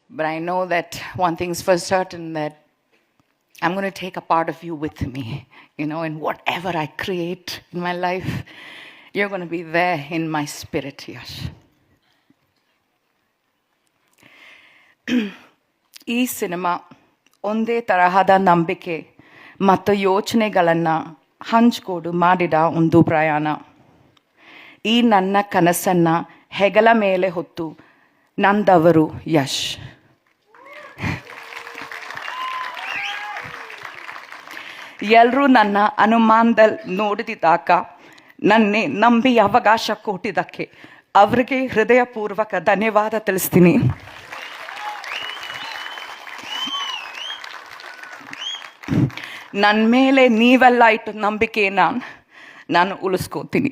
But I know that one thing's for certain, that I'm going to take a part of you with me, in whatever I create in my life. You're going to be there in my spirit, Yash. ಈ cinema ಒಂದೇ ತರಹದ ನಂಬಿಕೆ ಮತ್ತು ಯೋಚನೆಗಳನ್ನು ಹಂಚಿಕೊಂಡು ಮಾಡಿದ ಒಂದು ಪ್ರಯಾಣ. ಈ ನನ್ನ ಕನಸನ್ನು ಹೆಗಲ ಮೇಲೆ ಹೊತ್ತು ನಂದವರು ಯಶ್. ಎಲ್ಲರೂ ನನ್ನ ಅನುಮಾನದಲ್ಲಿ ನೋಡಿದಾಗ ನನ್ನೇ ನಂಬಿ ಅವಕಾಶ ಕೊಟ್ಟಿದ್ದಕ್ಕೆ ಅವರಿಗೆ ಹೃದಯಪೂರ್ವಕ ಧನ್ಯವಾದ ತಿಳಿಸ್ತೀನಿ. ನನ್ನ ಮೇಲೆ ನೀವೆಲ್ಲ ಇಟ್ಟು ನಂಬಿಕೆಯನ್ನು ನಾನು ಉಳಿಸ್ಕೋತೀನಿ.